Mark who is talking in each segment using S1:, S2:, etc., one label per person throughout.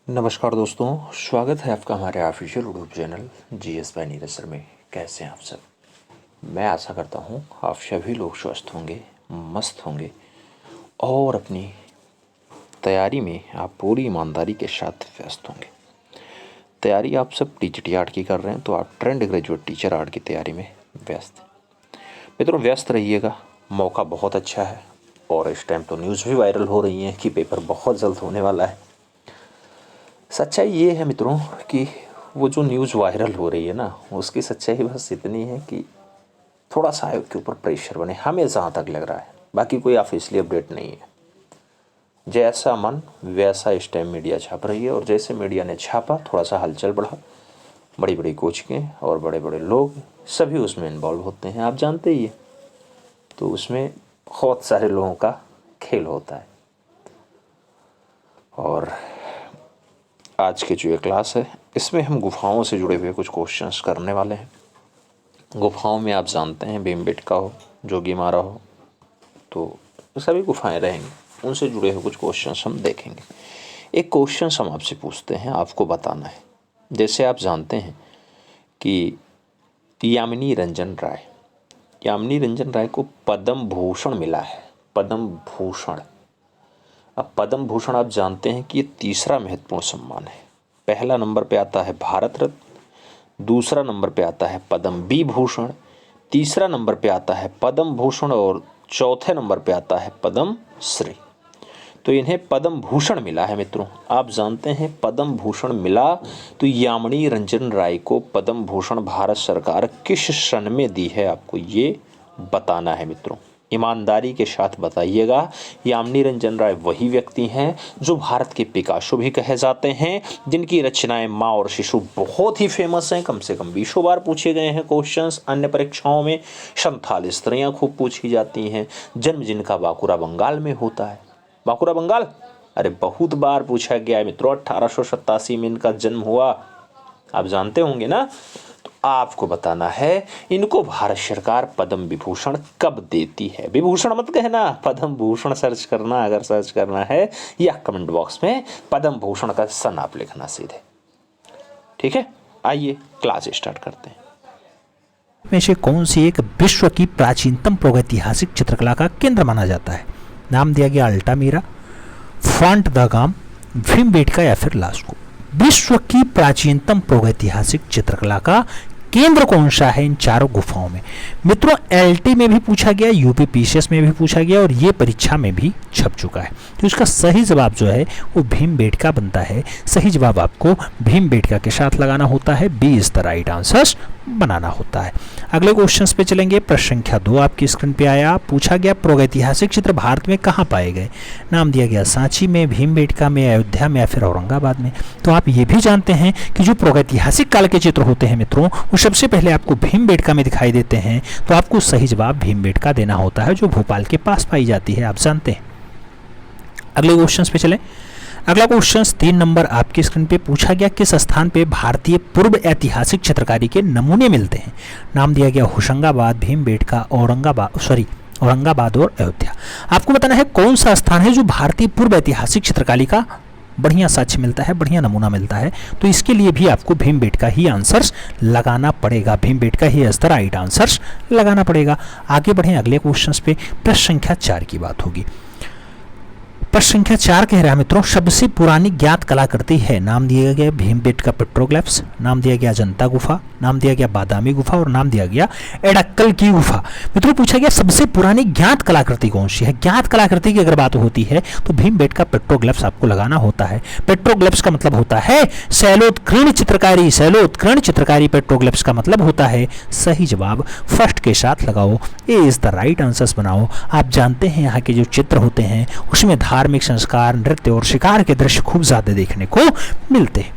S1: नमस्कार दोस्तों, स्वागत है आपका हमारे official YouTube channel GS bye Neeraj sir में। कैसे हैं आप सब? मैं आशा करता हूं आप सभी लोग स्वस्थ होंगे, मस्त होंगे और अपनी तैयारी में आप पूरी ईमानदारी के साथ व्यस्त होंगे। तैयारी आप सब टीजीटी आर्ट की कर रहे हैं तो आप ट्रेंड ग्रेजुएट टीचर आर्ट की तैयारी में व्यस्त हैं। मित्रों, व्यस्त रहिएगा, मौका बहुत अच्छा है और इस टाइम तो न्यूज़ भी वायरल हो रही है कि पेपर बहुत जल्द होने वाला है। सच्चाई ये है मित्रों कि वो जो न्यूज़ वायरल हो रही है ना, उसकी सच्चाई बस इतनी है कि थोड़ा सा आयोग के ऊपर प्रेशर बने, हमें जहाँ तक लग रहा है। बाकी कोई ऑफिशियली अपडेट नहीं है। जैसा मन वैसा इस टाइम मीडिया छाप रही है और जैसे मीडिया ने छापा थोड़ा सा हलचल बढ़ा। बड़ी बड़ी कोचिंगें और बड़े बड़े लोग सभी उसमें इन्वॉल्व होते हैं, आप जानते ही है। तो उसमें बहुत सारे लोगों का खेल होता है। और आज की जो ये क्लास है इसमें हम गुफाओं से जुड़े हुए कुछ क्वेश्चंस करने वाले हैं। गुफाओं में आप जानते हैं भीमबेटका हो, जोगीमारा हो, तो सभी गुफाएं रहेंगी, उनसे जुड़े हुए कुछ क्वेश्चंस हम देखेंगे। एक क्वेश्चन हम आपसे पूछते हैं, आपको बताना है। जैसे आप जानते हैं कि यामिनी रंजन राय को पद्म भूषण मिला है। पद्म भूषण, अब पद्म भूषण आप जानते हैं कि ये तीसरा महत्वपूर्ण सम्मान है। पहला नंबर पे आता है भारत रत्न, दूसरा नंबर पे आता है पद्म विभूषण, तीसरा नंबर पे आता है पद्म भूषण और चौथे नंबर पे आता है पद्म श्री। तो इन्हें पद्म भूषण मिला है। मित्रों, आप जानते हैं पद्म भूषण मिला तो यामिनी रंजन राय को पद्म भूषण भारत सरकार किस सन में दी है, आपको ये बताना है। मित्रों, ईमानदारी के साथ बताइएगा। यामिनी रंजन राय वही व्यक्ति हैं जो भारत के पिकासो भी कहे जाते हैं, जिनकी रचनाएं माँ और शिशु बहुत ही फेमस हैं। कम से कम 20 बार पूछे गए हैं क्वेश्चंस अन्य परीक्षाओं में। संथाल स्त्रियां खूब पूछी जाती हैं। जन्म जिनका बांकुरा बंगाल में होता है। बांकुरा बंगाल, अरे बहुत बार पूछा गया है मित्रों। 1887 में इनका जन्म हुआ, आप जानते होंगे ना। आपको बताना है इनको भारत सरकार पद्म विभूषण कब देती है। विभूषण मत कहना, पद्म भूषण सर्च करना अगर सर्च करना है, या कमेंट बॉक्स में पद्म भूषण का सन आप लिखना सीधे। ठीक है, आइए क्लास स्टार्ट करते हैं।
S2: में से कौन सी एक विश्व की प्राचीनतम प्रागैतिहासिक चित्रकला का केंद्र माना जाता है? नाम दिया गया अल्टामीरा, फॉन्ट द गाम, भीमबेटका या फिर लास्को। विश्व की प्राचीनतम प्रागैतिहासिक चित्रकला का केंद्र कौन सा है इन चारों गुफाओं में? मित्रों, एलटी में भी पूछा गया, यूपी पीसीएस में भी पूछा गया और ये परीक्षा में भी छप चुका है। तो इसका सही जवाब जो है वो भीमबेटका बनता है। सही जवाब आपको भीमबेटका के साथ लगाना होता है। B is the right answer बनाना होता है। अगले क्वेश्चंस पे चलेंगे। प्रश्न संख्या 2 आपकी स्क्रीन पे आया। पूछा गया प्रागैतिहासिक चित्र भारत में कहाँ पाए गए? नाम दिया गया सांची में, भीमबेटका में, अयोध्या में या फिर औरंगाबाद में। तो आप ये भी जानते हैं कि जो प्रागैतिहासिक काल के चित्र होते हैं मित्रों, वो सबसे पहले आपको भीमबेटका में दिखाई देते हैं। तो आपको सही जवाब भीमबेटका देना होता है, जो भोपाल के पास पाई जाती है, आप जानते हैं। अगले क्वेश्चंस पे चलें। अगला क्वेश्चन 3 नंबर आपकी स्क्रीन पे पूछा गया, किस स्थान पे भारतीय पूर्व ऐतिहासिक चित्रकारी के नमूने मिलते हैं? नाम दिया गया होशंगाबाद, भीमबेटका, औरंगाबाद और अयोध्या। आपको बताना है कौन सा स्थान है जो भारतीय पूर्व ऐतिहासिक चित्रकारी का बढ़िया साक्ष्य मिलता है, बढ़िया नमूना मिलता है। तो इसके लिए भी आपको भीमबेटका ही आंसर्स लगाना पड़ेगा। Bhimbetka he is the right answers लगाना पड़ेगा। आगे बढ़े अगले क्वेश्चन पे। प्रश्न संख्या 4 की बात होगी। प्रश्न संख्या 4 कह रहा है मित्रों, सबसे पुरानी ज्ञात कलाकृति है। नाम दिया गया भीमबेटका पेट्रोग्लिफ्स, नाम दिया गया अजंता गुफा, नाम दिया गया बादामी गुफा और नाम दिया गया एडक्कल की गुफा। मित्रों, पूछा गया सबसे पुरानी ज्ञात कलाकृति कौन सी है। ज्ञात कलाकृति की अगर बात होती है तो भीमबेटका पेट्रोग्लिफ्स आपको लगाना होता है। पेट्रोग्लिफ्स का मतलब होता है शैलोत्कीर्ण चित्रकारी। शैलोत्कीर्ण चित्रकारी पेट्रोग्लिफ्स का मतलब होता है। सही जवाब फर्स्ट के साथ लगाओ, ए इज द राइट आंसर्स बनाओ। आप जानते हैं यहाँ के जो चित्र होते हैं उसमें धार्मिक संस्कार, नृत्य और शिकार के दृश्य खूब ज्यादा देखने को मिलते हैं।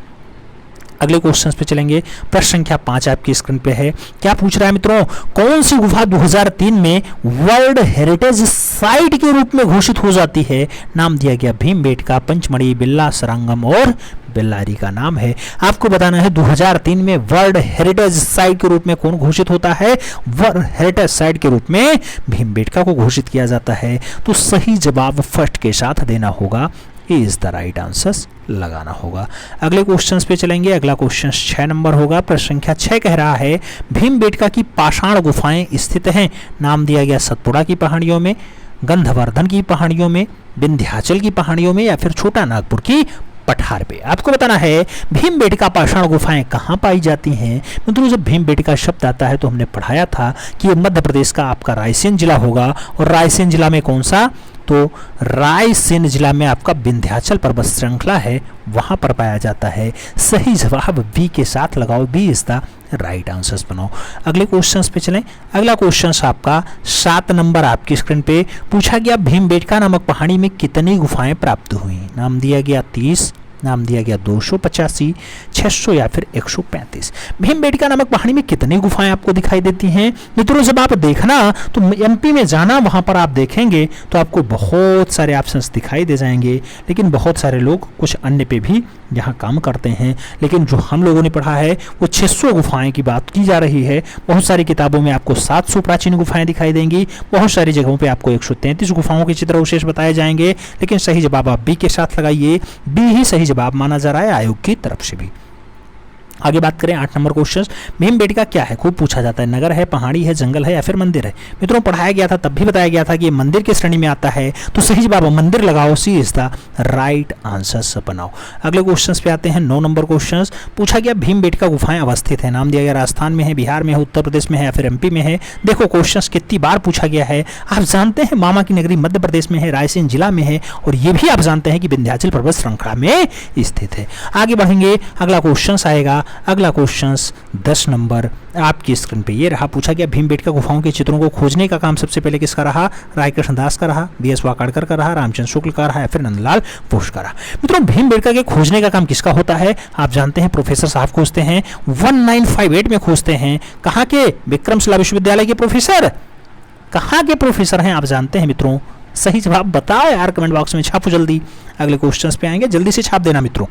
S2: अगले क्वेश्चन पे चलेंगे। प्रश्न संख्या 5 आपकी स्क्रीन पे है। क्या पूछ रहा है मित्रों, कौन सी गुफा 2003 में वर्ल्ड हेरिटेज साइट के रूप में घोषित हो जाती है? नाम दिया गया भीमबेटका, पंचमढ़ी, बिल्ला सरांगम और बेल्लारी का नाम है। आपको बताना है 2003 में वर्ल्ड हेरिटेज साइट के रूप में कौन घोषित होता है? वर्ल्ड हेरिटेज साइट के रूप में भीमबेटका को घोषित किया जाता है। तो सही जवाब फर्स्ट के साथ देना होगा, इज द राइट आंसर लगाना होगा। अगले क्वेश्चंस पे चलेंगे। अगला क्वेश्चन 6 नंबर होगा। प्रश्न संख्या 6 कह रहा है भीमबेटका की पाषाण गुफाएं स्थित हैं। नाम दिया गया सतपुड़ा की पहाड़ियों में, गंधवर्धन की पहाड़ियों में, विंध्याचल की पहाड़ियों में या फिर छोटा नागपुर की पठार पे। आपको बताना है भीमबेटका पाषाण गुफाएं कहाँ पाई जाती हैं। मित्रों जब भीमबेटका शब्द आता है तो हमने पढ़ाया था कि ये मध्य प्रदेश का आपका रायसेन जिला होगा, और रायसेन जिला में कौन सा, तो रायसेन जिला में आपका विंध्याचल पर्वत श्रृंखला है, वहां पर पाया जाता है। सही जवाब बी के साथ लगाओ, B is the right answers बनाओ। अगले क्वेश्चंस पे चलें। अगला क्वेश्चन आपका 7 नंबर आपकी स्क्रीन पे पूछा गया भीमबेटका नामक पहाड़ी में कितनी गुफाएं प्राप्त हुई। नाम दिया गया 30, नाम दिया गया 285, 600 या फिर 135। भीमबेटका नामक पहाड़ी में कितनी गुफाएं आपको दिखाई देती हैं। मित्रों जब आप देखना तो एमपी में जाना, वहां पर आप देखेंगे तो आपको बहुत सारे ऑप्शंस दिखाई दे जाएंगे, लेकिन बहुत सारे लोग कुछ अन्य पे भी यहाँ काम करते हैं। लेकिन जो हम लोगों ने पढ़ा है वो 600 गुफाएं की बात की जा रही है। बहुत सारी किताबों में आपको 700 प्राचीन गुफाएं दिखाई देंगी, बहुत सारी जगहों पे आपको 133 गुफाओं के चित्र विशेष बताए जाएंगे, लेकिन सही जवाब आप बी के साथ लगाइए, बी ही सही जवाब माना जा रहा है आयोग की तरफ से भी। आगे बात करें 8 नंबर क्वेश्चन। भीमबेटका क्या है, खूब पूछा जाता है। नगर है, पहाड़ी है, जंगल है या फिर मंदिर है। मित्रों पढ़ाया गया था, तब भी बताया गया था कि ये मंदिर की श्रेणी में आता है, तो सही जवाब मंदिर लगाओ, सी इज द राइट आंसर बनाओ। अगले क्वेश्चन पे आते हैं 9 नंबर क्वेश्चन। पूछा गया भीमबेटका गुफाएं अवस्थित है। नाम दिया गया राजस्थान में है, बिहार में है, उत्तर प्रदेश में है या फिर एमपी में है। देखो क्वेश्चन कितनी बार पूछा गया है। आप जानते हैं मामा की नगरी मध्य प्रदेश में है, रायसेन जिला में है, और ये भी आप जानते हैं कि विंध्याचल पर्वत श्रृंखला में स्थित है। आगे बढ़ेंगे, अगला क्वेश्चन आएगा। अगला क्वेश्चन 10 नंबर आपकी स्क्रीन पे ये रहा। पूछा गया भीमबेटका गुफाओं के चित्रों को खोजने का काम सबसे पहले किसका रहा। रायकृष्ण दास का रहा, बीएस वाकाड़कर का रहा, रामचंद्र शुक्ल का रहा या फिर नंदलाल बोस का रहा। मित्रों भीमबेटका के खोजने का काम किसका होता है। आप जानते हैं प्रोफेसर साहब खोजते हैं, 1958 में खोजते हैं। कहाँ के, विक्रमशिला विश्वविद्यालय के प्रोफेसर। कहाँ के प्रोफेसर हैं आप जानते हैं मित्रों। सही जवाब बताओ यार, कमेंट बॉक्स में छापो जल्दी। अगले क्वेश्चन पे आएंगे, जल्दी से छाप देना मित्रों।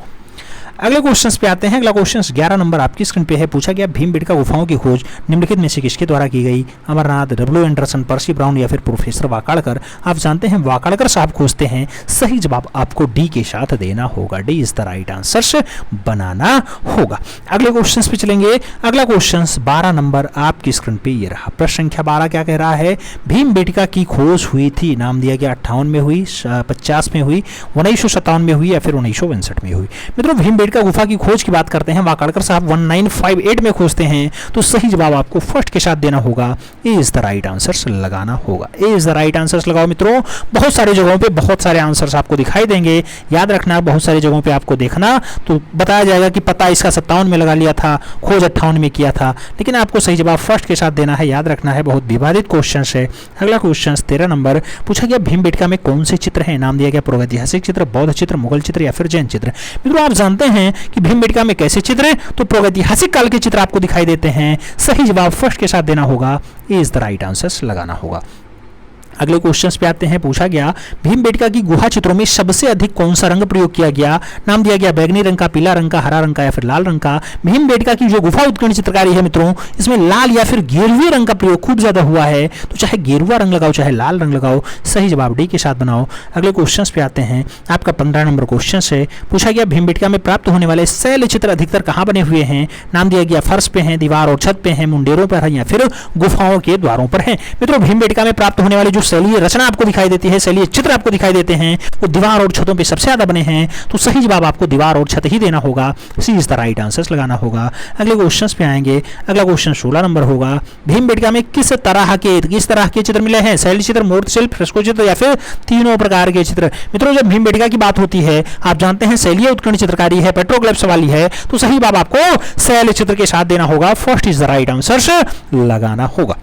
S2: अगले क्वेश्चंस पे आते हैं। अगला क्वेश्चन 11 नंबर आपकी स्क्रीन पे है। पूछा गया भीमबेटका गुफाओं की खोज निम्नलिखित में से किसके द्वारा की गई। Amarnath, W Anderson, Percy Brown या फिर प्रोफेसर वाकाड़कर। आप जानते हैं वाकाड़कर साहब खोजते हैं। सही जवाब आपको डी के साथ देना होगा, D is the right answer बनाना होगा। अगले क्वेश्चन पे चलेंगे। अगला क्वेश्चन 12 नंबर आपकी स्क्रीन पे ये रहा। प्रश्न संख्या 12 क्या कह रहा है। भीमबेटका की खोज हुई थी। नाम दिया गया 58 में हुई, 50 में हुई, 1957 में हुई या फिर 1962 में हुई। मित्रों भीमबेटका गुफा की खोज की बात करते हैं, वाकाड़कर साहब 1958 में खोजते हैं, तो सही जवाब आपको फर्स्ट के साथ देना होगा, ए इज द राइट आंसर लगाना होगा। ए इज द राइट आंसर लगाओ मित्रों। बहुत सारी जगहों पे बहुत सारे आंसर्स आपको दिखाई देंगे, याद रखना। बहुत सारी जगहों पे आपको देखना तो बताया जाएगा कि पता इसका 57 में लगा लिया था, खोज 58 में किया था, लेकिन आपको सही जवाब फर्स्ट के साथ देना है, याद रखना है। बहुत विवादित क्वेश्चन है। अगला क्वेश्चन 13 नंबर पूछा गया भीमबेटका में कौन से चित्र है। नाम दिया गया प्रागैतिहासिक चित्र, बौद्ध चित्र, मुगल चित्र या फिर जैन चित्र। मित्रों आप जानते हैं कि भीमबेटका में कैसे चित्र हैं, तो प्रागैतिहासिक काल के चित्र आपको दिखाई देते हैं। सही जवाब फर्स्ट के साथ देना होगा, ए इज द राइट आंसर लगाना होगा। अगले क्वेश्चंस पे आते हैं। पूछा गया भीमबेटका की गुहा चित्रों में सबसे अधिक कौन सा रंग प्रयोग किया गया। नाम दिया गया बैगनी रंग का, पीला रंग का, हरा रंग का या फिर लाल रंग का। भीमबेटका की जो गुफा उत्कीर्ण चित्रकारी है मित्रों, इसमें लाल या फिर गेरुए रंग का प्रयोग खूब ज्यादा हुआ है, तो चाहे गेरुआ रंग लगाओ चाहे लाल रंग लगाओ, सही जवाब डी के साथ बनाओ। अगले क्वेश्चन पे आते हैं। आपका 15 नंबर क्वेश्चन है। पूछा गया भीमबेटका में प्राप्त होने वाले शैल चित्र अधिकतर कहाँ बने हुए हैं। नाम दिया गया फर्श पे हैं, दीवार और छत पे हैं, मुंडेरों पर है या फिर गुफाओं के द्वारों पर है। मित्रों भीमबेटका में प्राप्त होने वाले जो शैलीय रचना आपको दिखाई देती है, शैलीय चित्र आपको दिखाई देते हैं, वो दीवार और छतों पे सबसे ज्यादा बने हैं, तो सही जवाब आपको दीवार और छत ही देना होगा, सी इज द राइट आंसर लगाना होगा। अगले क्वेश्चंस पे आएंगे। अगला क्वेश्चन 16 नंबर होगा। भीमबेटका में किस तरह के चित्र मिले हैं। शैल चित्र, मूर्ति शिल्प, फ्रेस्को चित्र या फिर तीनों प्रकार के चित्र। मित्रों जब भीमबेटका की बात होती है, आप जानते हैं शैलीय उत्कीर्ण चित्रकारी है, पेट्रोग्लिफ्स वाली है, तो सही जवाब आपको शैल चित्र के साथ देना होगा, first is the right answer लगाना होगा।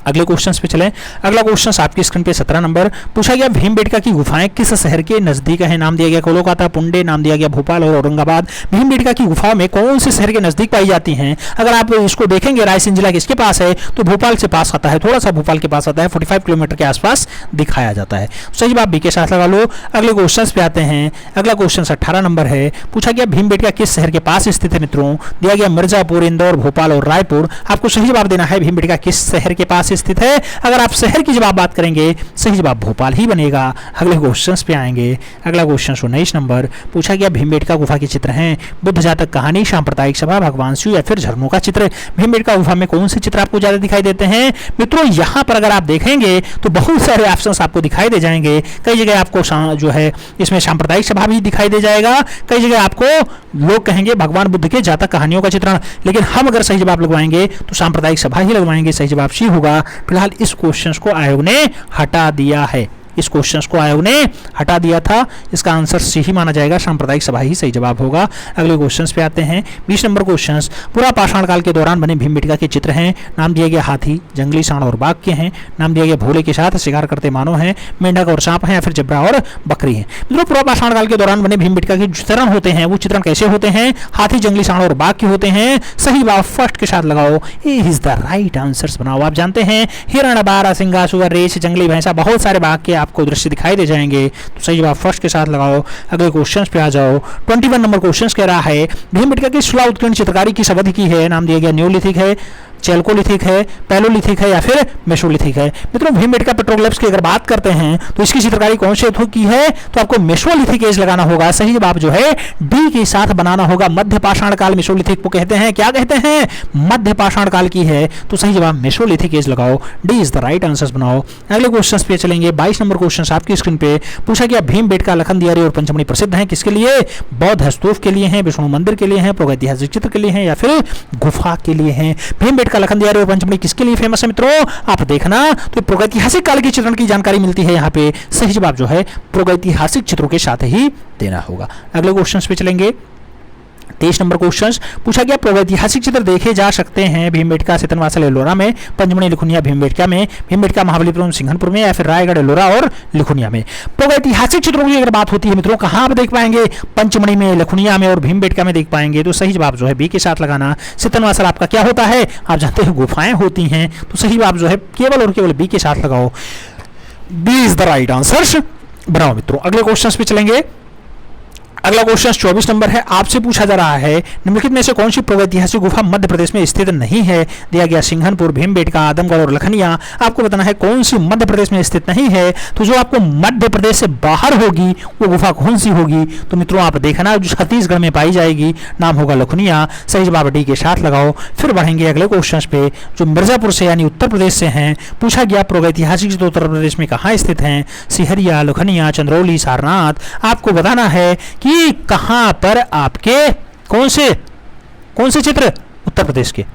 S2: अगले क्वेश्चंस पे चलें। अगला क्वेश्चन आपकी स्क्रीन पे 17 नंबर पूछा गया भीमबेटका की गुफाएं किस शहर के नजदीक है। नाम दिया गया कोलकाता, पुंडे, नाम दिया गया भोपाल और औरंगाबाद। भीमबेटका की गुफाओं में कौन से शहर के नजदीक पाई जाती हैं। अगर आप इसको देखेंगे रायसेन जिला किसके पास है, तो भोपाल से पास आता है, थोड़ा सा भोपाल के पास आता है, 45 किलोमीटर के आसपास दिखाया जाता है। सही जवाब बी के साथ लगा लो। अगले क्वेश्चन पे आते हैं। अगला क्वेश्चन 18 नंबर है। पूछा गया भीमबेटका किस शहर के पास स्थित है। मित्रों दिया गया मिर्जापुर, इंदौर, भोपाल और रायपुर। आपको सही जवाब देना है भीमबेटका किस शहर के पास स्थित है? अगर आप शहर की जवाब बात करेंगे, सही जवाब भोपाल ही बनेगा। अगले क्वेश्चंस पे आएंगे। अगला क्वेश्चन 19 नंबर पूछा गया भीमबेटका गुफा के चित्र हैं। बुद्ध जातक कहानी, सांप्रदायिक सभा, भगवान शिव या फिर झरनों का चित्र। भीमबेटका गुफा में कौन से चित्र आपको ज्यादा दिखाई देते हैं? मित्रों यहाँ पर अगर आप देखेंगे तो बहुत सारे ऑप्शंस आपको दिखाई दे जाएंगे। कई जगह आपको जो है इसमें सांप्रदायिक सभा भी दिखाई दे जाएगा, कई जगह आपको लोग कहेंगे भगवान बुद्ध के जातक कहानियों का चित्रण। लेकिन हम अगर सही जवाब लगवाएंगे तो सांप्रदायिक सभा ही लगवाएंगे। सही जवाब सी होगा। फिलहाल इस क्वेश्चन को आयोग ने हटा दिया है। इस क्वेश्चन को आयोग ने हटा दिया था। इसका आंसर सी ही माना जाएगा, सांप्रदायिक सभा ही सही जवाब होगा। अगले क्वेश्चंस पे आते हैं। 20 नंबर क्वेश्चंस पूरा पाषाण काल के दौरान बने भीमबेटका के चित्र हैं। नाम दिया गया हाथी, जंगली सांड और बाघ के हैं। नाम दिया गया भोले के साथ शिकार करते मानव हैं, मेंढक और सांप हैं या फिर जबरा और बकरी हैं। मित्रों पूरा पाषाण काल के दौरान बने भीमबेटका के चित्रण होते हैं, वो चित्रण कैसे होते हैं? हाथी, जंगली सांड और बाघ के होते हैं। सही जवाब फर्स्ट के साथ लगाओ, ए इज द राइट आंसर्स बनाओ। आप जानते हैं हिरण, बारह सिंगा, सुअर, रेछ, जंगली भैंसा, बहुत सारे बाघ के आपको दृश्य दिखाई दे जाएंगे। तो सही जवाब फर्स्ट के साथ लगाओ। अगले क्वेश्चंस पे आ जाओ। 21 नंबर क्वेश्चंस कह रहा है भीमबेटका की शिला उत्कीर्ण चित्रकारी किस अवधि की है? नाम दिया गया न्यूलिथिक है, चैल्कोलिथिक है, पैलोलिथिक है या फिर मेसोलिथिक है। मित्रों भीमबेटका पेट्रोग्लिफ्स की अगर बात करते हैं तो इसकी चित्रकारी कौन से युग की है? तो आपको मेसोलिथिक एज लगाना होगा। सही जवाब जो है डी के साथ बनाना होगा। मध्य पाषाण काल मेसोलिथिक को कहते हैं। क्या कहते हैं? मध्य पाषाण काल की है। तो सही जवाब मेसोलिथिक एज लगाओ, D is the right answer बनाओ। अगले क्वेश्चन पे चलेंगे। 22 नंबर क्वेश्चन आपकी स्क्रीन पे पूछा गया भीमबेटका, लखनदियारी और पंचमढ़ी प्रसिद्ध हैं किसके लिए? बौद्ध स्तूप के लिए हैं, विष्णु मंदिर के लिए हैं, प्रागैतिहासिक चित्र के लिए हैं या फिर गुफा के लिए हैं। भीमबेटका, लखनदियारी और पंचमढ़ी किसके लिए फेमस है? मित्रों आप देखना तो प्रागैतिहासिक काल के चित्रण की जानकारी मिलती है यहाँ पे। सही जवाब जो है प्रागैतिहासिक चित्रों के साथ ही देना होगा। अगले क्वेश्चन पे चलेंगे। 23 नंबर क्वेश्चन पूछा गया प्रागैतिहासिक चित्र देखे जा सकते हैं भीमबेटका, सितनवासल, एलोरा में, पंचमढ़ी, लिखुनिया, भीमबेटका में, भीमबेटका, महाबलीपुरम, सिंघनपुर में या फिर रायगढ़, एलोरा और लिखुनिया में। प्रागैतिहासिक चित्रों की अगर बात होती है मित्रों कहां आप देख पाएंगे? पंचमढ़ी में, लिखुनिया में और भीमबेटका में देख पाएंगे। तो सही जवाब जो है बी के साथ लगाना। सितनवासल आपका क्या होता है? आप जानते हैं गुफाएं होती हैं। तो सही जवाब जो है केवल और केवल बी के साथ लगाओ, B is the right answer बनाओ मित्रों। अगले क्वेश्चन पे चलेंगे। अगला क्वेश्चन 24 नंबर है। आपसे पूछा जा रहा है निम्नलिखित में से कौन सी प्रागैतिहासिक गुफा मध्य प्रदेश में स्थित नहीं है? दिया गया सिंघनपुर, भीमबेटका, आदमगढ़ और लखनिया। आपको बताना है कौन सी मध्य प्रदेश में स्थित नहीं है। तो जो आपको मध्य प्रदेश से बाहर होगी वो गुफा कौन सी होगी? तो मित्रों आप देखना जो छत्तीसगढ़ में पाई जाएगी, नाम होगा लखनिया। सही जवाब डी के साथ लगाओ। फिर बढ़ेंगे अगले क्वेश्चन पे जो मिर्जापुर से यानी उत्तर प्रदेश से हैं। पूछा गया प्रागैतिहासिक चित्र उत्तर प्रदेश में कहाँ स्थित हैं? सिहरिया, लखनिया, चंद्रौली, सारनाथ। आपको बताना है कि कहां पर आपके कौन से चित्र उत्तर प्रदेश के।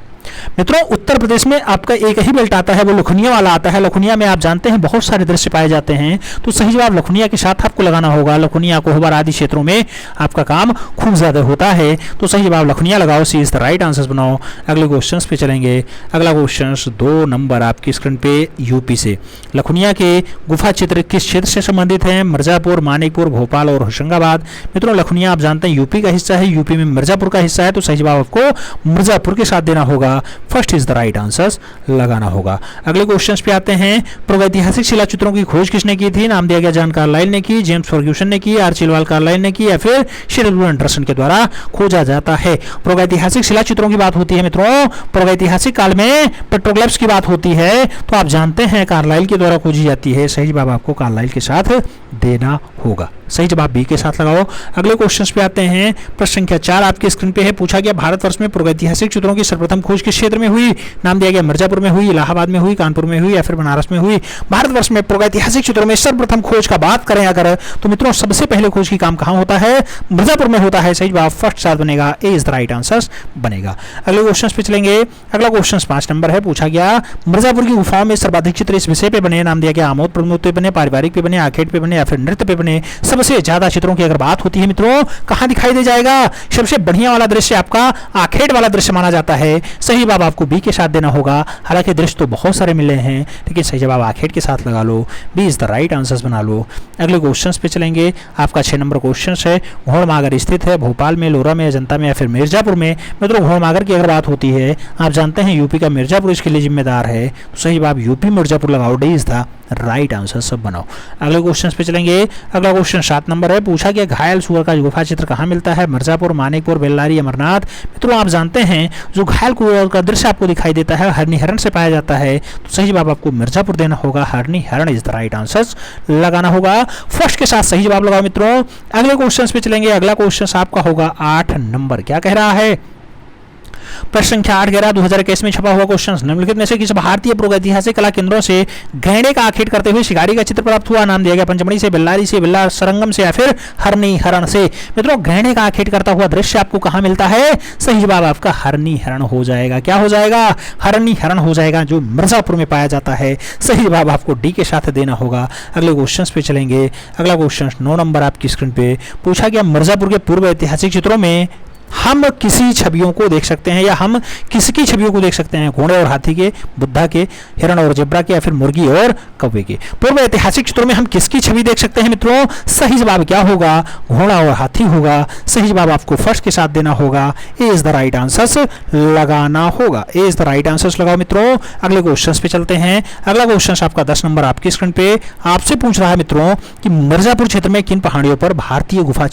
S2: मित्रों उत्तर प्रदेश में आपका एक ही बेल्ट आता है, वो लखनिया वाला आता है। लखनिया में आप जानते हैं बहुत सारे दृश्य पाए जाते हैं। तो सही जवाब लखनिया के साथ आपको लगाना होगा। लखनिया, कोहबर आदि क्षेत्रों में आपका काम खूब ज्यादा होता है। तो सही जवाब लखनिया लगाओ, सी इज द राइट आंसर बनाओ। अगले क्वेश्चन पे चलेंगे। अगला क्वेश्चन 2 नंबर आपकी स्क्रीन पे यूपी से। लखनिया के गुफा चित्र किस क्षेत्र से संबंधित है? मिर्जापुर, मानिकपुर, भोपाल और होशंगाबाद। मित्रों लखनिया आप जानते हैं यूपी का हिस्सा है, यूपी में मिर्जापुर का हिस्सा है। तो सही जवाब आपको मिर्जापुर के साथ देना होगा, first is the right answer लगाना होगा। अगले क्वेश्चंस पे आते हैं। प्रागैतिहासिक शिला चित्रों की खोज किसने की थी? नाम दिया गया जॉन कार्लाइल ने की, जेम्स फर्ग्यूसन ने की, आर्चिबाल्ड कार्लाइल ने की या फिर शिरल एंडरसन के द्वारा खोजा जाता है। प्रागैतिहासिक शिला चित्रों की बात होती है मित्रों, प्रागैतिहासिक काल में पेट्रोग्लिफ्स की बात होती है तो आप जानते हैं कार्लाइल के द्वारा खोजी जाती है। सही जवाब आपको कार्लाइल के साथ देना होगा। सही जवाब बी के साथ लगाओ। अगले क्वेश्चन पे आते हैं। प्रश्न संख्या 4 आपकी स्क्रीन पे है। पूछा गया भारतवर्ष में प्रागैतिहासिक चित्रों की सर्वप्रथम खोज किस क्षेत्र में हुई? नाम दिया गया मिर्जापुर में हुई, इलाहाबाद में हुई, कानपुर में हुई या फिर बनारस में हुई। भारतवर्ष में प्रागैतिहासिक चित्रों में सर्वप्रथम खोज का बात करें अगर तो मित्रों सबसे पहले खोज की काम कहां होता है? मिर्जापुर में होता है। सही जवाब फर्स्ट साथ बनेगा, ए इज द राइट आंसर बनेगा। अगले क्वेश्चन पे चलेंगे। अगला क्वेश्चन 5 नंबर है। पूछा गया मिर्जापुर की गुफाओं में सर्वाधिक चित्र इस विषय पे बने। नाम दिया गया आमोद प्रमोद पे बने, पारिवारिक पे बने, आखेट पे बने या फिर नृत्य पे बने। सबसे ज्यादा चित्रों की अगर बात होती है मित्रों कहां दिखाई दे जाएगा? सबसे बढ़िया वाला दृश्य आपका आखेट वाला दृश्य माना जाता है। सही जवाब आपको बी के साथ देना होगा। हालांकि दृश्य तो बहुत सारे मिले हैं लेकिन सही जवाब आखेट के साथ लगा लो, B is the right answer बना लो। अगले क्वेश्चन पे चलेंगे। आपका 6 नंबर क्वेश्चन है। घोड़मागर स्थित है भोपाल में, लोरा में, अजंता में या फिर मिर्जापुर में। मित्रों घोड़मागर की अगर बात होती है आप जानते हैं यूपी का मिर्जापुर इसके लिए जिम्मेदार है। तो सही जवाब यूपी मिर्जापुर लगाओ, D is the right answer सब बनाओ। अगले क्वेश्चन पे चलेंगे। अगला क्वेश्चन 7 नंबर है। पूछा गया घायल सुअर का गुफा चित्र कहाँ मिलता है? मिर्जापुर, मानिकपुर, बेल्लारी, अमरनाथ। मित्रों आप जानते हैं जो घायल सुअर का दृश्य आपको दिखाई देता है हरनी हरण से पाया जाता है, तो सही जवाब आपको मिर्जापुर देना होगा। हरनी हरण इज द राइट आंसर लगाना होगा। फर्स्ट के साथ सही जवाब लगाओ मित्रों। अगले क्वेश्चन पे चलेंगे। अगला क्वेश्चन आपका होगा 8 नंबर। क्या कह रहा है? प्रश्न संख्या 8 कह रहा है 2021 में छपा हुआ क्वेश्चन निम्नलिखित में से किस भारतीय प्रागैतिहासिक कला केंद्रों से गहने का आखेट करते हुए शिकारी का चित्र प्राप्त हुआ? नाम दिया गया पंचमढ़ी से, बेल्लारी से, बिल्ला सरंगम से या फिर हरनी हरण से। मित्रों गहने का आखेट करता हुआ दृश्य आपको कहां मिलता है? सही जवाब आपका हरनी हरण हो जाएगा। क्या हो जाएगा? हरनी हरण हो जाएगा, जो मिर्जापुर में पाया जाता है। सही जवाब आपको डी के साथ देना होगा। अगले क्वेश्चन पे चलेंगे। अगला क्वेश्चन 9 नंबर आपकी स्क्रीन पे पूछा गया मिर्जापुर के पूर्व ऐतिहासिक चित्रों में हम किसी छवियों को देख सकते हैं या हम किसकी छवियों को देख सकते हैं? घोड़े और हाथी के, बुद्धा के, हिरण और जेब्रा के या फिर मुर्गी और कौवे के। पूर्व ऐतिहासिक चित्रों में हम किसकी छवि देख सकते हैं मित्रों? सही जवाब क्या होगा? घोड़ा और हाथी होगा। सही जवाब आपको फर्स्ट के साथ देना होगा। ए इज द राइट आंसर लगाना होगा। ए इज द राइट आंसर लगाओ मित्रों। अगले क्वेश्चन पे चलते हैं। अगला क्वेश्चन आपका 10 नंबर आपकी स्क्रीन पे आपसे पूछ रहा है मित्रों कि मिर्जापुर क्षेत्र में किन पहाड़ियों पर भारतीय गुफा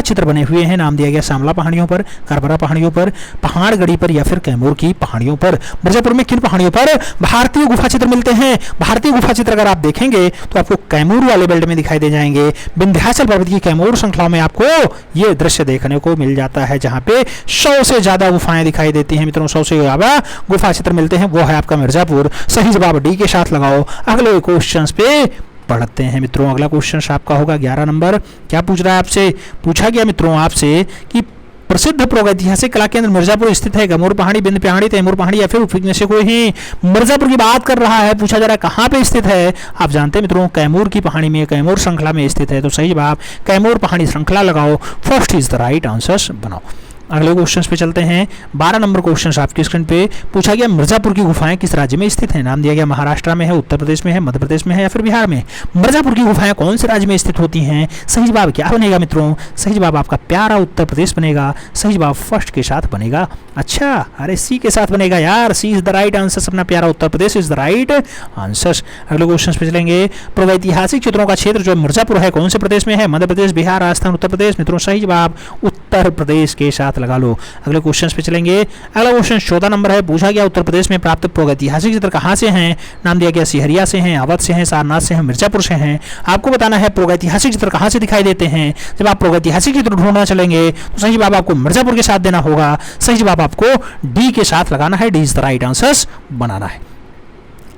S2: चित्र बने हुए हैं? नाम दिया शामला पहाड़ियों पर, करबरा पहाड़ियों पर, पहाड़गढ़ी पर या फिर कैमूर की पहाड़ियों पर। मिर्जापुर में किन पहाड़ियों पर भारतीय गुफा चित्र मिलते हैं? भारतीय गुफा चित्र अगर आप देखेंगे तो आपको कैमूर वाले बेल्ट में दिखाई दे जाएंगे। विंध्याचल पर्वत की कैमूर श्रृंखला में आपको यह दृश्य देखने को मिल जाता है, जहां पे 100 से ज्यादा गुफाएं दिखाई देती हैं मित्रों। 100 से ज्यादा गुफा चित्र मिलते हैं, वो है आपका मिर्जापुर। सही जवाब डी के साथ लगाओ। अगले क्वेश्चन पे पढ़ते हैं मित्रों। अगला क्वेश्चन आपका होगा 11 नंबर। क्या पूछ रहा है आपसे? पूछा गया मित्रों आपसे कि प्रसिद्ध प्रागैतिहासिक कला केंद्र मिर्जापुर स्थित है। गमूर पहाड़ी, बिंद पहाड़ी, तैमूर पहाड़ी या फिर में से कोई ही? मिर्जापुर की बात कर रहा है। पूछा जा रहा है कहां पे स्थित है? आप जानते हैं मित्रों कैमूर की पहाड़ी में, कैमूर श्रृंखला में स्थित है, तो सही जवाब कैमूर पहाड़ी श्रृंखला लगाओ। First is the right answer बनाओ। अगले क्वेश्चन पे चलते हैं। 12 नंबर क्वेश्चन आपकी स्क्रीन पे पूछा गया मिर्जापुर की गुफाएं किस राज्य में स्थित हैं? नाम दिया गया महाराष्ट्र में है, उत्तर प्रदेश में है, मध्य प्रदेश में है या फिर बिहार में। मिर्जापुर की गुफाएं कौन से राज्य में स्थित होती हैं? सही जवाब क्या बनेगा मित्रों? सही जवाब आपका प्यारा उत्तर प्रदेश बनेगा। सही जवाब फर्स्ट के साथ बनेगा। अच्छा, अरे सी के साथ बनेगा यार। सी इज द राइट आंसर। अपना प्यारा Uttar Pradesh is the right answer. अगले क्वेश्चन पे चलेंगे। प्रागैतिहासिक चित्रों का क्षेत्र जो मिर्जापुर है कौन से प्रदेश में है? मध्य प्रदेश, बिहार, राजस्थान, उत्तर प्रदेश। मित्रों सही जवाब उत्तर प्रदेश के साथ लगा लो। अगले क्वेश्चन पे चलेंगे। अगला क्वेश्चन 14 नंबर है। पूछा गया उत्तर प्रदेश में प्राप्त प्रागैतिहासिक चित्र कहां से हैं? नाम दिया गया सिहरिया से हैं, अवध से हैं, सारनाथ से हैं, मिर्जापुर से हैं। आपको बताना है प्रागैतिहासिक चित्र कहां से दिखाई देते हैं। जब आप प्रागैतिहासिक चित्र ढूंढना चलेंगे तो सही जवाब आपको मिर्जापुर के साथ देना होगा। सही जवाब आपको डी के साथ लगाना है। D is the right answer बनाना है।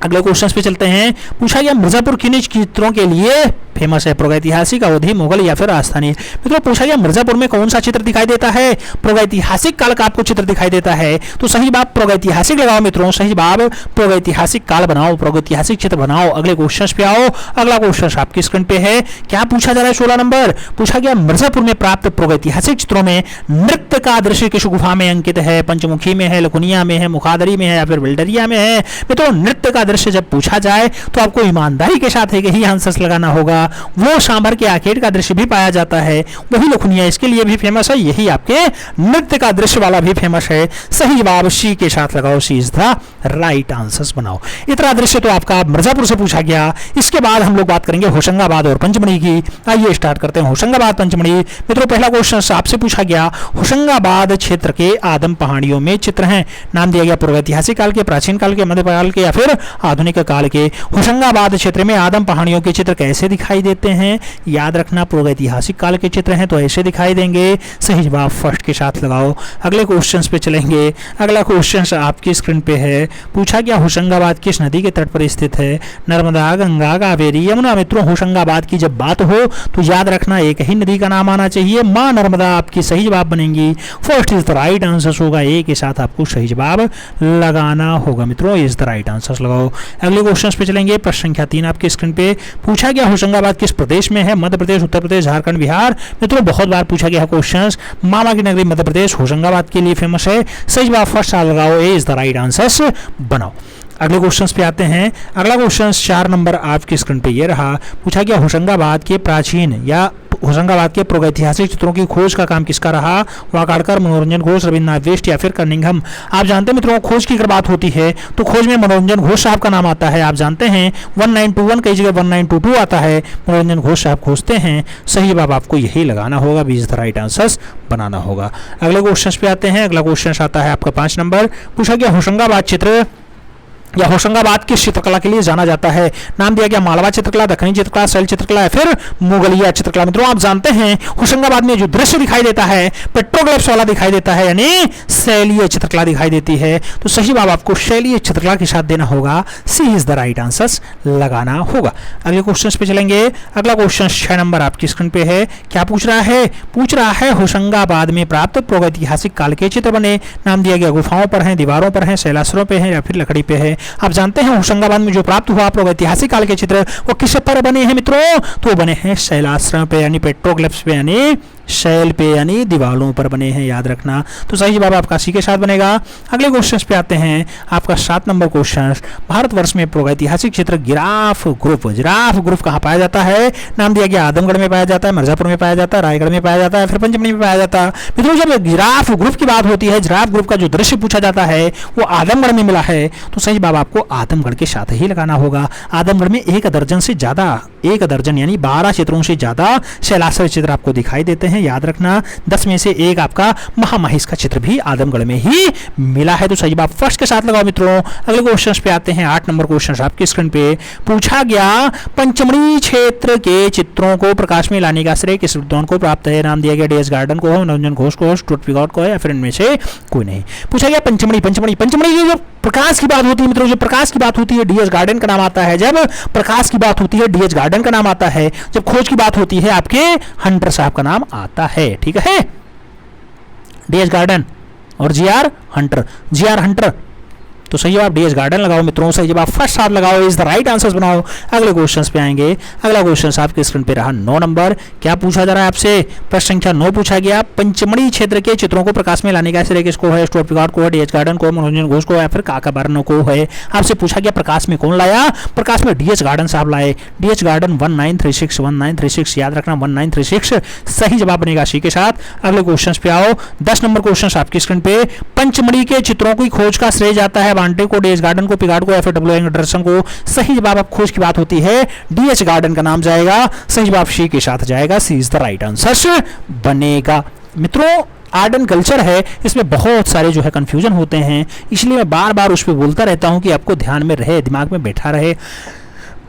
S2: अगले क्वेश्चन पे चलते हैं। पूछा गया मिर्जापुर किन चित्रों के लिए फेमस है? प्रागैतिहासिक, अवधि, मुगल या फिर राजस्थानी। मित्रों पूछा गया मिर्जापुर में कौन सा चित्र दिखाई देता है? प्रागैतिहासिक काल का आपको चित्र दिखाई देता है, तो सही जवाब प्रागैतिहासिक लगाओ मित्रों। सही जवाब प्रागैतिहासिक काल बनाओ, प्रागैतिहासिक चित्र बनाओ। अगले क्वेश्चन पे आओ। अगला क्वेश्चन आपकी स्क्रीन पे है। क्या पूछा जा रहा है? 16 नंबर। पूछा गया मिर्जापुर में प्राप्त प्रागैतिहासिक चित्रों में नृत्य का दृश्य किस गुफा में अंकित है? पंचमुखी में है, लखुनिया में है, मुखादरी में है या फिर बिल्डरिया में है। मित्रों नृत्य का दृश्य जब पूछा जाए तो आपको ईमानदारी के साथ यही आंसर लगाना होगा। वो सांभर के आखेट का दृश्य भी पाया जाता है, वही लखुनिया इसके लिए भी फेमस है, यही आपके नृत्य का दृश्य वाला भी फेमस है। सही जवाब सी के साथ लगाओ। सी इज द राइट आंसर बनाओ। इतना दृश्य तो आपका मिर्जापुर से पूछा गया। इसके बाद हम लोग बात करेंगे होशंगाबाद और पंचमढ़ी की। आइए स्टार्ट करते हैं होशंगाबाद पंचमढ़ी। मित्रों पहला क्वेश्चन आपसे पूछा गया होशंगाबाद क्षेत्र के आदम पहाड़ियों में चित्र हैं। नाम दिया गया प्रागैतिहासिक काल के, प्राचीन काल के, मध्य काल के या फिर आधुनिक काल के। होशंगाबाद क्षेत्र में आदम पहाड़ियों के चित्र कैसे दिखाई देते हैं? याद रखना प्रागैतिहासिक काल के चित्र हैं तो ऐसे दिखाई देंगे। सही जवाब फर्स्ट के साथ लगाओ। अगले क्वेश्चन पे चलेंगे। अगला क्वेश्चन आपकी स्क्रीन पे है। पूछा गया होशंगाबाद किस नदी के तट पर स्थित है? नर्मदा, गंगा, कावेरी, यमुना। मित्रों होशंगाबाद की जब बात हो तो याद रखना एक ही नदी का नाम आना चाहिए, मां नर्मदा आपकी सही जवाब बनेंगी। First is the right answer होगा। ए के साथ आपको सही जवाब लगाना होगा मित्रों। इज द राइट आंसर लगाओ। अगले क्वेश्चन पे चलेंगे। प्रश्न संख्या 3 आपकी स्क्रीन पे। पूछा गया होशंगाबाद किस प्रदेश में है? मध्य प्रदेश, उत्तर प्रदेश, झारखंड, बिहार। मित्रों बहुत बार पूछा गया है क्वेश्चन। मामा की नगरी मध्य प्रदेश होशंगाबाद के लिए फेमस है। सही जवाब फर्स्ट लगाओ। ए इज द राइट आंसर बनाओ। अगले क्वेश्चन पे आते हैं। अगला क्वेश्चन 4 नंबर आपकी स्क्रीन पे ये रहा। पूछा गया होशंगाबाद के प्राचीन या होशंगाबाद के प्रागैतिहासिक चित्रों की खोज का काम किसका रहा? वाकाड़कर, मनोरंजन घोष, रविन्द्रनाथ वेस्ट या फिर कर्निंघम। आप जानते हैं मित्रों, खोज की अगर बात होती है तो खोज में मनोरंजन घोष साहब का नाम आता है। आप जानते हैं 1921 कई जगह 1922 आता है। मनोरंजन घोष साहब खोजते हैं। सही जवाब आपको यही लगाना होगा, B is the right answers बनाना होगा। अगले क्वेश्चन पे आते हैं। अगला क्वेश्चन आता है आपका 5 नंबर। पूछा गया होशंगाबाद चित्र या होशंगाबाद किस चित्रकला के लिए जाना जाता है? नाम दिया गया मालवा चित्रकला, दक्षिणी चित्रकला, शैल चित्रकला या फिर मुगलिया चित्रकला। मित्रों आप जानते हैं होशंगाबाद में जो दृश्य दिखाई देता है पेट्रोग्लिफ्स वाला दिखाई देता है, यानी शैलीय चित्रकला दिखाई देती है। तो सही जवाब आपको शैलीय चित्रकला के साथ देना होगा, सी इज द राइट आंसर्स लगाना होगा। अगले क्वेश्चन पे चलेंगे। अगला क्वेश्चन 6 नंबर आपकी स्क्रीन पे है। क्या पूछ रहा है? पूछ रहा है होशंगाबाद में प्राप्त प्रागैतिहासिक काल के चित्र बने। नाम दिया गया गुफाओं पर है, दीवारों पर है, शैलाश्रों पे है या फिर लकड़ी पे है। आप जानते हैं होशंगाबाद में जो प्राप्त हुआ प्रागैतिहासिक काल के चित्र वो किस पर बने हैं मित्रों? तो बने हैं शैलाश्रम पे यानी पेट्रोग्लिफ्स पे यानी शैल पे यानी दीवारों पर बने हैं, याद रखना। तो सही जवाब आपका सी के साथ बनेगा। अगले क्वेश्चन पे आते हैं। आपका 7 नंबर क्वेश्चन, भारतवर्ष में प्रागैतिहासिक चित्र जिराफ ग्रुप कहाँ पाया जाता है? नाम दिया गया आदमगढ़ में पाया जाता है, मिर्जापुर में पाया जाता है, रायगढ़ में पाया जाता है, फिर पंचमढ़ी में पाया जाता है। मित्रों जब जिराफ ग्रुप की बात होती है, जिराफ ग्रुप का जो दृश्य पूछा जाता है वो आदमगढ़ में मिला है, तो सही जवाब आपको आदमगढ़ के साथ ही लगाना होगा। आदमगढ़ में 1 दर्जन यानी 12 चित्रों से ज्यादा शैलाश्रय चित्र आपको दिखाई देते हैं, याद रखना। 10 में से 1 आपका महामहिष का चित्र भी आदमगढ़ में ही मिला है, तो सही जवाब फर्स्ट के साथ लगाओ मित्रों। अगले क्वेश्चन पे आते हैं। 8 नंबर क्वेश्चन आपकी स्क्रीन पे पूछा गया पंचमढ़ी क्षेत्र के चित्रों को प्रकाश में लाने का श्रेय किस विद्वान को प्राप्त है? नाम दिया गया डी.एस. गार्डन को, मनोरंजन घोष को, स्टुअर्ट पिगॉट को है या फिर इनमें से कोई नहीं। पूछा गया पंचमढ़ी की जो प्रकाश की बात होती है मित्रों, जो प्रकाश की बात होती है डी.एस. गार्डन का नाम आता है। जब प्रकाश की बात होती है डी.एस. गार्डन का नाम आता है। जब खोज की बात होती है आपके हंटर साहब का नाम आता है, ठीक है। डी.एस. गार्डन और जी.आर. हंटर, तो सही जवाब डी.एस. गार्डन लगाओ मित्रों। सही जवाब फर्स्ट साथ लगाओ, इज द राइट आंसर्स बनाओ। अगले क्वेश्चंस पे आएंगे। अगला क्वेश्चन आपके स्क्रीन पे रहा 9 नंबर। क्या पूछा जा रहा है आपसे? प्रश्न संख्या 9 पूछा गया पंचमढ़ी क्षेत्र के चित्रों को प्रकाश में लाने का श्रेय किसको है? स्टुअर्ट पिगॉट को, डी.एस. गार्डन को, मनोरंजन घोष को या फिर काकाबर्न को है। आपसे पूछा गया प्रकाश में कौन लाया? प्रकाश में डी.एस. गार्डन साहब लाए। डी.एस. गार्डन 1936 याद रखना 1936 सही जवाब बनेगा सी के साथ। अगले क्वेश्चन पे आओ। 10 नंबर क्वेश्चन आपकी स्क्रीन पे पंचमढ़ी के चित्रों की खोज का श्रेय जाता है वांटे को, डी.एस. गार्डन को, पिगार्ड को या फिर डब्ल्यू एंडरसन को। सही जवाब आप खोज की बात होती है डी.एच. गार्डन का नाम जाएगा। सही जवाब सी के साथ जाएगा, सी इज द राइट आंसर बनेगा। मित्रों आर्ट एंड कल्चर है, इसमें बहुत सारे जो है कंफ्यूजन होते हैं, इसलिए मैं बार बार उस पर बोलता रहता हूं कि आपको ध्यान में रहे, दिमाग में बैठा रहे।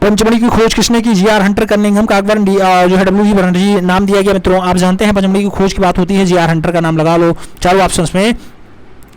S2: पंचमढ़ी की खोज किसने की? जी.आर. हंटर, कर्निंघम, काकबर्न, जो है डब्ल्यू.जी. बनर्जी नाम दिया गया। मित्रों आप जानते हैं पंचमढ़ी की खोज की बात होती है जी.आर. हंटर का नाम लगा लो। चारों ऑप्शंस में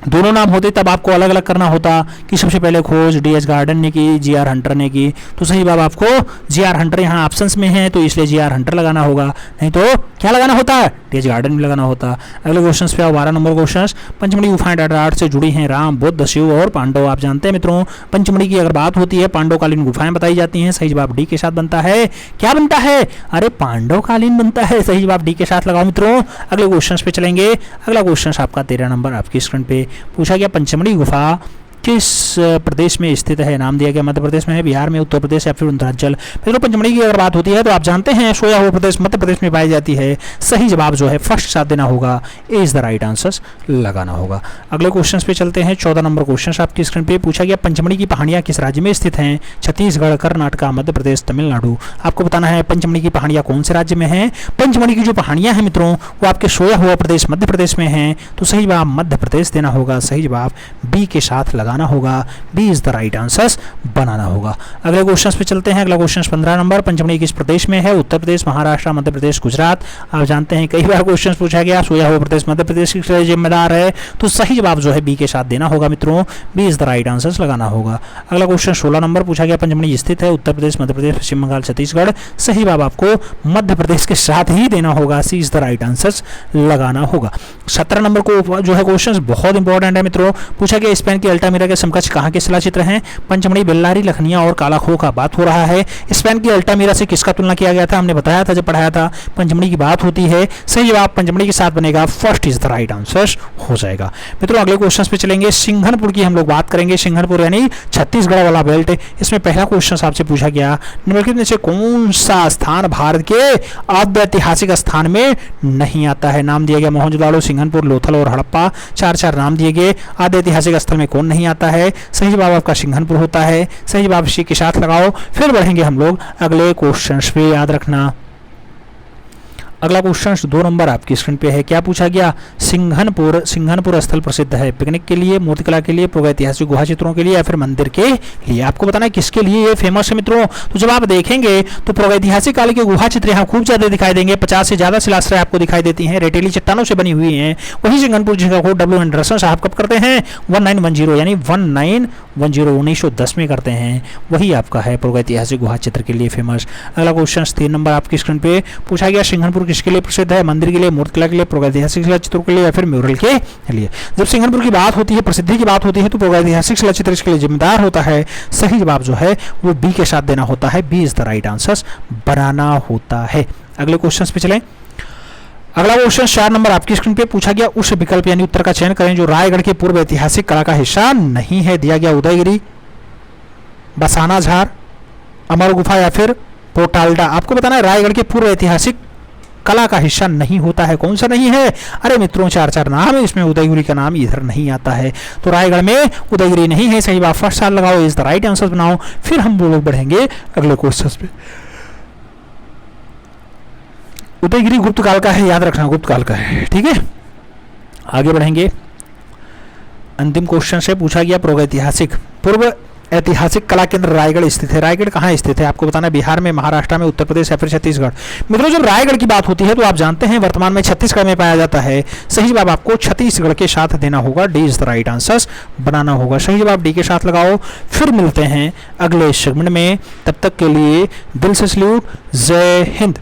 S2: दोनों नाम होते तब आपको अलग अलग करना होता कि सबसे पहले खोज डी.एस. गार्डन ने की, जी.आर. हंटर ने की। तो सही जवाब आपको जी.आर. हंटर यहाँ ऑप्शंस में है, तो इसलिए जी.आर. हंटर लगाना होगा, नहीं तो क्या लगाना होता है? डी.एस. गार्डन भी लगाना होता। अगले क्वेश्चन पे आओ। 12 नंबर क्वेश्चन। पंचमढ़ी गुफाएं डाटा आर्ट से जुड़ी हैं राम, बुद्ध, शिव और पांडव। आप जानते हैं मित्रों पंचमढ़ी की अगर बात होती है पांडवकालीन गुफाएं बताई जाती हैं। सही जवाब डी के साथ बनता है। क्या बनता है? अरे पांडवकालीन बनता है। सही जवाब डी के साथ लगाओ मित्रों। अगले क्वेश्चन पे चलेंगे। अगला क्वेश्चन आपका 13 नंबर आपकी स्क्रीन पे पूछा गया पंचमढ़ी गुफा किस प्रदेश में स्थित है? नाम दिया गया मध्य प्रदेश में है, बिहार में, उत्तर प्रदेश या फिर उत्तरांचल। फिर पंचमढ़ी की अगर बात होती है तो आप जानते हैं सोया हुआ प्रदेश मध्य प्रदेश में पाई जाती है। सही जवाब जो है फर्स्ट साथ देना होगा, ए इज द राइट आंसर लगाना होगा। अगले क्वेश्चन पे चलते हैं। 14 नंबर क्वेश्चन आपकी स्क्रीन पे पूछा गया पंचमढ़ी की पहाड़ियां किस राज्य में स्थित हैं? छत्तीसगढ़, कर्नाटक, मध्य प्रदेश, तमिलनाडु। आपको बताना है पंचमढ़ी की पहाड़ियां कौन से राज्य में है। पंचमढ़ी की जो पहाड़ियां हैं मित्रों वो आपके सोया हुआ प्रदेश मध्य प्रदेश में है, तो सही जवाब मध्य प्रदेश देना होगा। सही जवाब बी के साथ लगाना होगा, B is the right answer बनाना होगा। अगले क्वेश्चन पे चलते हैं। अगला क्वेश्चन 15 नंबर। पंचमढ़ी किस प्रदेश में है? उत्तर प्रदेश, महाराष्ट्र, मध्य प्रदेश, गुजरात। आप जानते हैं कई बार क्वेश्चन पूछा गया सोया हुआ प्रदेश मध्य प्रदेश की जिम्मेदार है, तो सही जवाब जो है बी के साथ देना होगा मित्रों, B is the right answer लगाना होगा। अगला क्वेश्चन 16 नंबर पूछा गया पंचमढ़ी स्थित है उत्तर प्रदेश, मध्य प्रदेश, पश्चिम बंगाल, छत्तीसगढ़। सही जवाब आपको मध्य प्रदेश के साथ ही देना होगा, सी इज द राइट आंसर लगाना होगा। 17 नंबर को जो है क्वेश्चन बहुत इंपॉर्टेंट है मित्रों। पूछा गया स्पेन की अल्टामीरा के समकक्ष कहाँ के शिलाचित्र हैं? पंचमढ़ी, बेल्लारी, लखनिया और कालाखो का बात हो रहा है। स्पेन की अल्टामीरा से किसका तुलना किया गया था? हमने बताया था जब पढ़ाया था, पंचमढ़ी की बात होती है। सही जवाब पंचमढ़ी के साथ बनेगा, first is the right answer हो जाएगा। मित्रों अगले क्वेश्चन पे चलेंगे। सिंघनपुर की हम लोग बात करेंगे। सिंघनपुर यानी छत्तीसगढ़ वाला बेल्ट। इसमें पहला क्वेश्चन आपसे पूछा गया, निम्नलिखित में से कौन सा स्थान भारत के आद्य ऐतिहासिक स्थान में नहीं आता है? नाम दिया गया मोहनजोदाड़ो, सिंघनपुर, लोथल और हड़प्पा। 4 नाम दिए गए। आद्य ऐतिहासिक स्थल में कौन नहीं आता है? सही जवाब आपका सिंघनपुर होता है। सही जवाब इसी के साथ लगाओ। फिर बढ़ेंगे हम लोग अगले क्वेश्चन पे, याद रखना। अगला क्वेश्चन 2 नंबर आपकी स्क्रीन पे है। क्या पूछा गया? सिंघनपुर स्थल प्रसिद्ध है पिकनिक के लिए, मूर्तिकला के लिए, प्रागैतिहासिक गुहा चित्रों के लिए या फिर मंदिर के लिए? आपको बताना है किसके लिए ये फेमस है मित्रों। तो जब आप देखेंगे तो प्रागैतिहासिक काल के गुहा चित्र यहाँ खूब ज्यादा दिखाई देंगे। 50 से ज्यादा शिलाश्रय आपको दिखाई देती हैं, रेतीली चट्टानों से बनी हुई हैं। वही सिंघनपुर जिसका कोड डब्ल्यू एंडरसन साहब कब करते हैं? 1910 यानी 1910 में करते हैं। वही आपका है प्रागैतिहासिक गुहा चित्र के लिए फेमस। अगला क्वेश्चन 3 नंबर आपकी स्क्रीन पे पूछा गया, सिंघनपुर किसके लिए प्रसिद्ध है? मंदिर के लिए, मूर्तिकला के लिए, प्रागैतिहासिक शिलाचित्रों के लिए या फिर म्यूरल के लिए? जब सिंघनपुर की बात होती है, प्रसिद्धि की बात होती है, तो प्रागैतिहासिक शिलाचित्र इसके लिए जिम्मेदार होता है। सही जवाब जो है वो बी के साथ देना होता है। B is the right answer बनाना होता है। अगले क्वेश्चन पे चलें। अगला क्वेश्चन 4 नंबर आपकी स्क्रीन पे पूछा गया, उस विकल्प यानी उत्तर का चयन करें जो रायगढ़ के पूर्व ऐतिहासिक कला का हिस्सा नहीं है। दिया गया उदयगिरी, बसाना झार, अमर गुफा या फिर पोटाल्डा। आपको बताना है रायगढ़ के पूर्व ऐतिहासिक कला का हिस्सा नहीं होता है। कौन सा नहीं है? अरे मित्रों 4 नाम है, इसमें उदयगिरी का नाम इधर नहीं आता है। तो रायगढ़ में उदयगिरी नहीं है। सही बात फर्स्ट साल लगाओ, इज द राइट आंसर बनाओ। फिर हम लोग बढ़ेंगे अगले क्वेश्चन पे। उदयगिरी गुप्त काल का है, याद रखना गुप्त काल का है, ठीक है। आगे बढ़ेंगे। अंतिम क्वेश्चन से पूछा गया प्रागैतिहासिक पूर्व ऐतिहासिक कला केंद्र रायगढ़ स्थित है। रायगढ़ कहाँ स्थित है? आपको बताना है बिहार में, महाराष्ट्र में, उत्तर प्रदेश या फिर छत्तीसगढ़। मित्रों जब रायगढ़ की बात होती है तो आप जानते हैं वर्तमान में छत्तीसगढ़ में पाया जाता है। सही जवाब आपको छत्तीसगढ़ के साथ देना होगा। D is the right answer बनाना होगा। सही जवाब डी के साथ लगाओ। फिर मिलते हैं अगले सेगमेंट में, तब तक के लिए दिल से सल्यूट, जय हिंद।